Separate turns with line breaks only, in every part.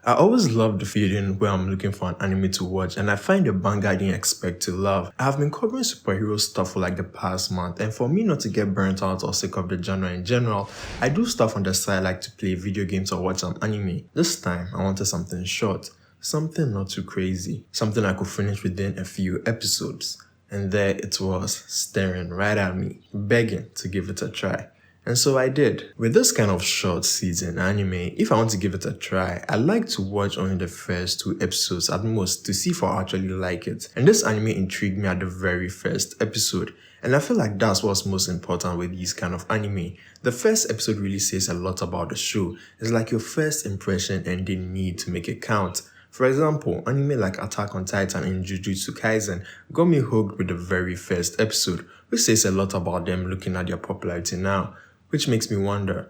I always love the feeling where I'm looking for an anime to watch and I find a banger I didn't expect to love. I have been covering superhero stuff for like the past month, and for me not to get burnt out or sick of the genre in general, I do stuff on the side like to play video games or watch some anime. This time I wanted something short, something not too crazy, something I could finish within a few episodes. And there it was, staring right at me, begging to give it a try. And so I did. With this kind of short season anime, if I want to give it a try, I like to watch only the first 2 episodes at most to see if I actually like it. And this anime intrigued me at the very first episode. And I feel like that's what's most important with these kind of anime. The first episode really says a lot about the show. It's like your first impression and the need to make it count. For example, anime like Attack on Titan and Jujutsu Kaisen got me hooked with the very first episode, which says a lot about them looking at their popularity now. Which makes me wonder,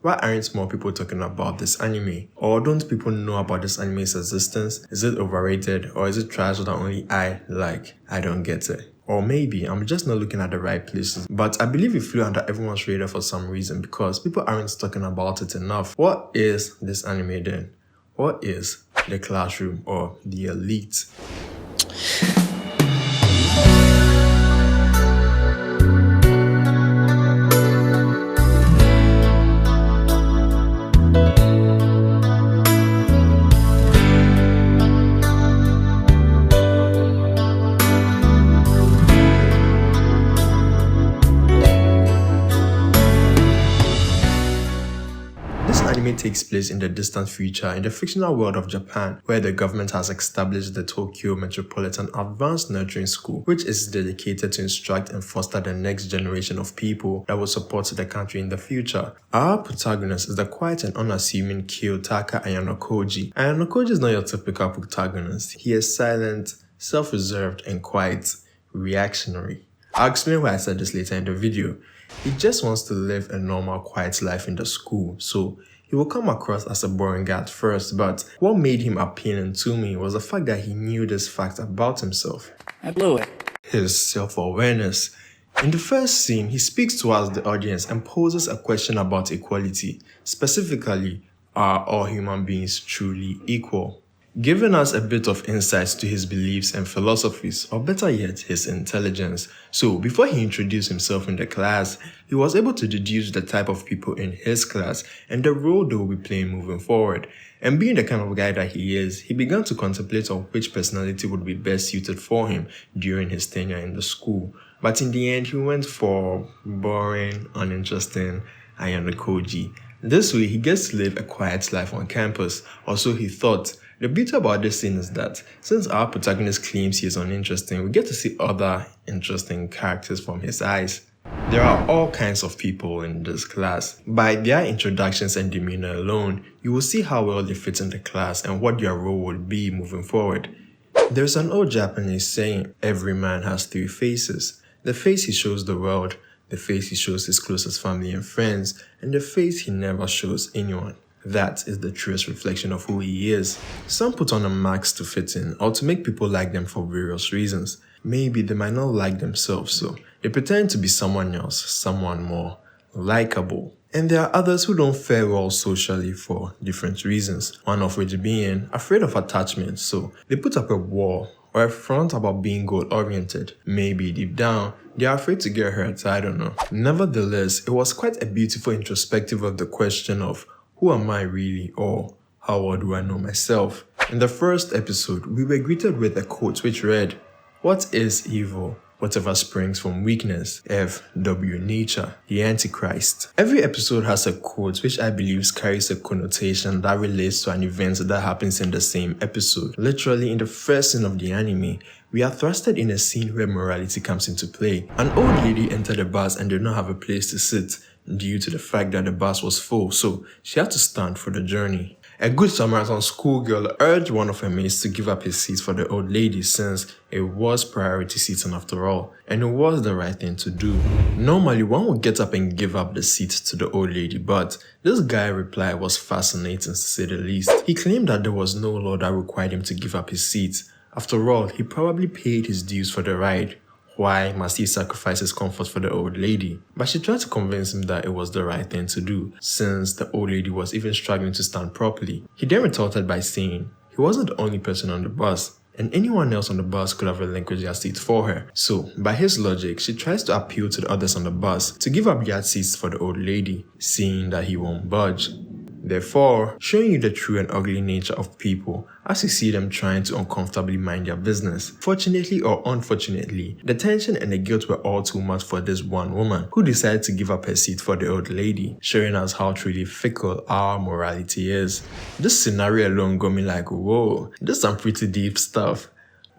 why aren't more people talking about this anime? Or don't people know about this anime's existence? Is it overrated or is it trash that only I like? I don't get it. Or maybe I'm just not looking at the right places. But I believe it flew under everyone's radar for some reason because people aren't talking about it enough. What is this anime then? What is the classroom or the elite? Anime takes place in the distant future in the fictional world of Japan, where the government has established the Tokyo Metropolitan Advanced Nurturing School, which is dedicated to instruct and foster the next generation of people that will support the country in the future. Our protagonist is the quiet and unassuming Kyotaka Ayanokoji. Ayanokoji is not your typical protagonist. He is silent, self-reserved, and quite reactionary. I'll explain why I said this later in the video. He just wants to live a normal, quiet life in the school, so he will come across as a boring guy at first, but what made him appealing to me was the fact that he knew this fact about himself.
I blew it.
His self-awareness. In the first scene, he speaks towards the audience and poses a question about equality. Specifically, are all human beings truly equal? Giving us a bit of insights to his beliefs and philosophies, or better yet, his intelligence. So, before he introduced himself in the class, he was able to deduce the type of people in his class and the role they will be playing moving forward. And being the kind of guy that he is, he began to contemplate on which personality would be best suited for him during his tenure in the school. But in the end, he went for boring, uninteresting Ayanokoji. This way, he gets to live a quiet life on campus, or so he thought. The beauty about this scene is that since our protagonist claims he is uninteresting, we get to see other interesting characters from his eyes. There are all kinds of people in this class. By their introductions and demeanor alone, you will see how well they fit in the class and what their role will be moving forward. There's an old Japanese saying, every man has 3 faces. The face he shows the world, the face he shows his closest family and friends, and the face he never shows anyone. That is the truest reflection of who he is. Some put on a mask to fit in or to make people like them for various reasons. Maybe they might not like themselves, so they pretend to be someone else, someone more likable. And there are others who don't fare well socially for different reasons, one of which being afraid of attachment, so they put up a wall or a front about being goal-oriented. Maybe deep down, they are afraid to get hurt, I don't know. Nevertheless, it was quite a beautiful introspective of the question of who am I really, or how well do I know myself? In the first episode, we were greeted with a quote which read, "What is evil? Whatever springs from weakness, F.W. nature, the Antichrist." Every episode has a quote which I believe carries a connotation that relates to an event that happens in the same episode. Literally, in the first scene of the anime, we are thrusted in a scene where morality comes into play. An old lady entered the bus and did not have a place to sit due to the fact that the bus was full, so she had to stand for the journey. A good Samaritan schoolgirl urged one of her mates to give up his seat for the old lady since it was priority seating after all, and it was the right thing to do. Normally, one would get up and give up the seat to the old lady, but this guy's reply was fascinating to say the least. He claimed that there was no law that required him to give up his seat. After all, he probably paid his dues for the ride. Why must he sacrifice his comfort for the old lady? But she tried to convince him that it was the right thing to do, since the old lady was even struggling to stand properly. He then retorted by saying he wasn't the only person on the bus, and anyone else on the bus could have relinquished their seat for her. So, by his logic, she tries to appeal to the others on the bus to give up their seats for the old lady, seeing that he won't budge. Therefore, showing you the true and ugly nature of people as you see them trying to uncomfortably mind their business. Fortunately or unfortunately, the tension and the guilt were all too much for this one woman who decided to give up her seat for the old lady, showing us how truly fickle our morality is. This scenario alone got me like, whoa, this is some pretty deep stuff.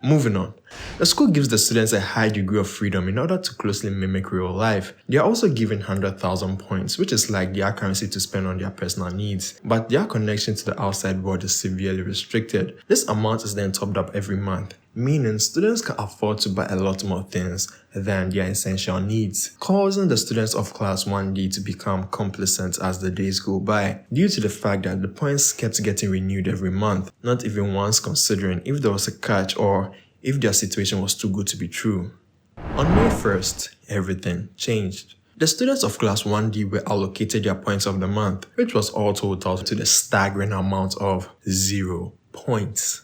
Moving on. The school gives the students a high degree of freedom in order to closely mimic real life. They are also given 100,000 points, which is like their currency to spend on their personal needs. But their connection to the outside world is severely restricted. This amount is then topped up every month, meaning students can afford to buy a lot more things than their essential needs, causing the students of class 1D to become complacent as the days go by, due to the fact that the points kept getting renewed every month, not even once considering if there was a catch or if their situation was too good to be true. On May 1st, everything changed. The students of class 1D were allocated their points of the month, which was all totaled to the staggering amount of 0 points.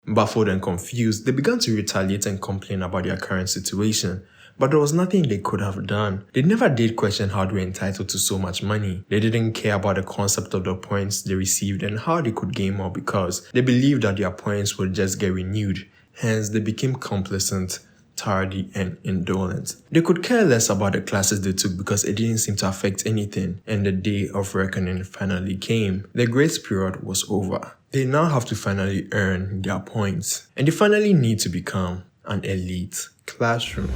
Baffled and confused, they began to retaliate and complain about their current situation. But there was nothing they could have done. They never did question how they were entitled to so much money. They didn't care about the concept of the points they received and how they could gain more because they believed that their points would just get renewed. Hence, they became complacent, tardy, and indolent. They could care less about the classes they took because it didn't seem to affect anything, and the day of reckoning finally came. The grace period was over. They now have to finally earn their points, and they finally need to become an elite classroom.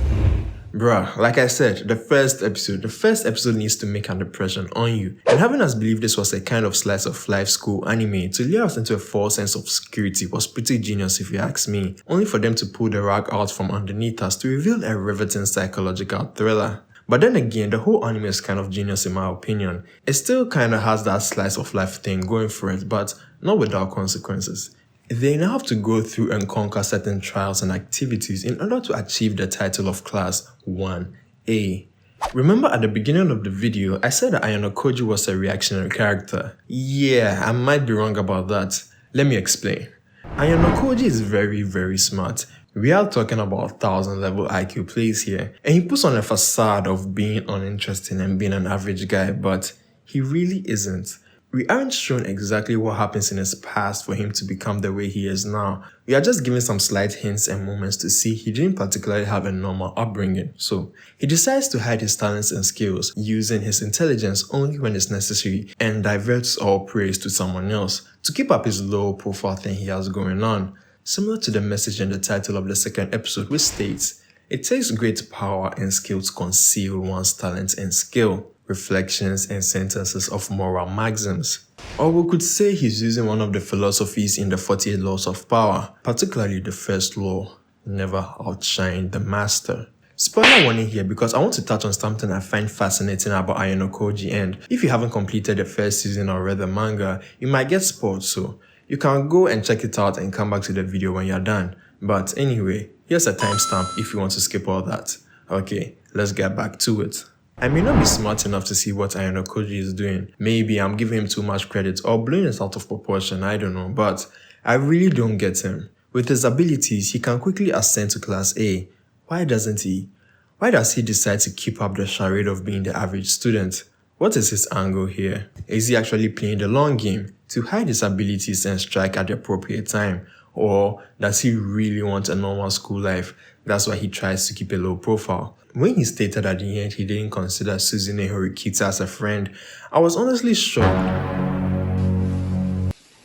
Bruh, like I said, the first episode needs to make an impression on you. And having us believe this was a kind of slice of life school anime to lure us into a false sense of security was pretty genius if you ask me, only for them to pull the rug out from underneath us to reveal a riveting psychological thriller. But then again, the whole anime is kind of genius in my opinion. It still kind of has that slice of life thing going for it, but not without consequences. They now have to go through and conquer certain trials and activities in order to achieve the title of Class 1A. Remember at the beginning of the video, I said that Ayanokoji was a reactionary character. Yeah, I might be wrong about that. Let me explain. Ayanokoji is very, very smart. We are talking about 1000 level IQ plays here, and he puts on a facade of being uninteresting and being an average guy, but he really isn't. We aren't shown exactly what happens in his past for him to become the way he is now. We are just given some slight hints and moments to see he didn't particularly have a normal upbringing. So, he decides to hide his talents and skills, using his intelligence only when it's necessary, and diverts all praise to someone else to keep up his low profile thing he has going on. Similar to the message in the title of the second episode, which states, "It takes great power and skill to conceal one's talent and skill." Reflections and sentences of moral maxims. Or we could say he's using one of the philosophies in the 48 laws of power, particularly the first law, never outshine the master. Spoiler warning here because I want to touch on something I find fascinating about Ayanokoji, and if you haven't completed the first season or read the manga, you might get spoiled, so you can go and check it out and come back to the video when you're done. But anyway, here's a timestamp if you want to skip all that. Okay, let's get back to it. I may not be smart enough to see what Ayanokoji is doing. Maybe I'm giving him too much credit or blowing it out of proportion, I don't know, but I really don't get him. With his abilities, he can quickly ascend to Class A. Why doesn't he? Why does he decide to keep up the charade of being the average student? What is his angle here? Is he actually playing the long game to hide his abilities and strike at the appropriate time? Or does he really want a normal school life? That's why he tries to keep a low profile. When he stated at the end he didn't consider Suzune Horikita as a friend, I was honestly shocked.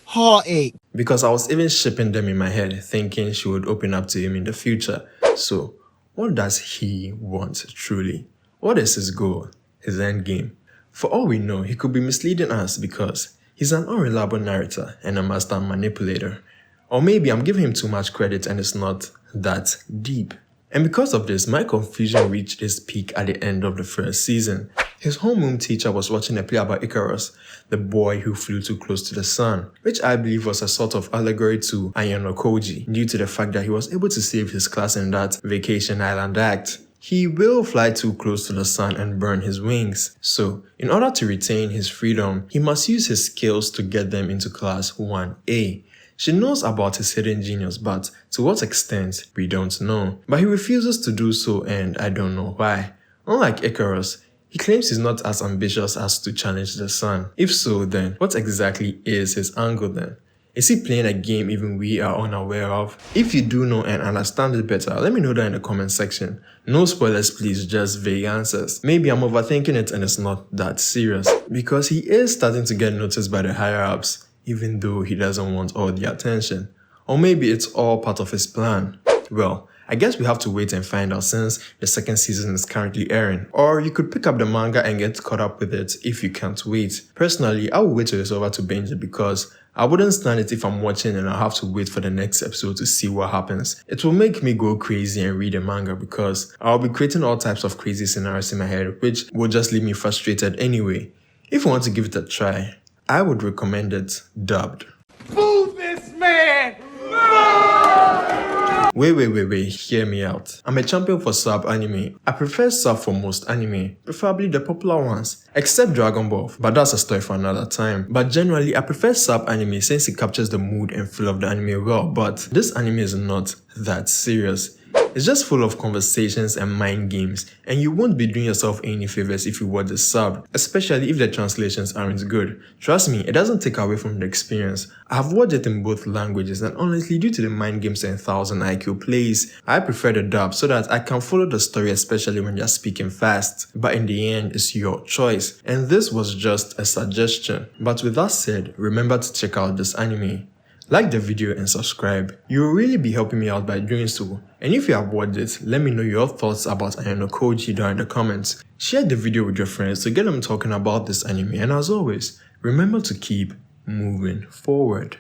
Heartache. Because I was even shipping them in my head, thinking she would open up to him in the future. So, what does he want truly? What is his goal? His end game? For all we know, he could be misleading us because he's an unreliable narrator and a master manipulator. Or maybe I'm giving him too much credit and it's not that deep. And because of this, my confusion reached its peak at the end of the first season. His homeroom teacher was watching a play about Icarus, the boy who flew too close to the sun, which I believe was a sort of allegory to Ayanokoji due to the fact that he was able to save his class in that Vacation Island act. He will fly too close to the sun and burn his wings. So, in order to retain his freedom, he must use his skills to get them into class 1A. She knows about his hidden genius, but to what extent, we don't know. But he refuses to do so, and I don't know why. Unlike Icarus, he claims he's not as ambitious as to challenge the sun. If so, then what exactly is his angle then? Is he playing a game even we are unaware of? If you do know and understand it better, let me know that in the comment section. No spoilers please, just vague answers. Maybe I'm overthinking it and it's not that serious. Because he is starting to get noticed by the higher ups, even though he doesn't want all the attention. Or maybe it's all part of his plan. Well, I guess we have to wait and find out since the second season is currently airing. Or you could pick up the manga and get caught up with it if you can't wait. Personally, I will wait till it's over to binge it because I wouldn't stand it if I'm watching and I have to wait for the next episode to see what happens. It will make me go crazy and read the manga because I'll be creating all types of crazy scenarios in my head, which will just leave me frustrated anyway. If you want to give it a try, I would recommend it dubbed.
Boo this man!
Wait, hear me out. I'm a champion for sub anime. I prefer sub for most anime, preferably the popular ones, except Dragon Ball, but that's a story for another time. But generally, I prefer sub anime since it captures the mood and feel of the anime well, but this anime is not that serious. It's just full of conversations and mind games, and you won't be doing yourself any favors if you watch the sub, especially if the translations aren't good. Trust me, it doesn't take away from the experience. I have watched it in both languages, and honestly, due to the mind games and 1000 IQ plays, I prefer the dub so that I can follow the story, especially when they're speaking fast. But in the end, it's your choice, and this was just a suggestion. But with that said, remember to check out this anime. Like the video and subscribe. You will really be helping me out by doing so. And if you have watched it, let me know your thoughts about Ayanokoji down in the comments. Share the video with your friends to get them talking about this anime, and as always, remember to keep moving forward.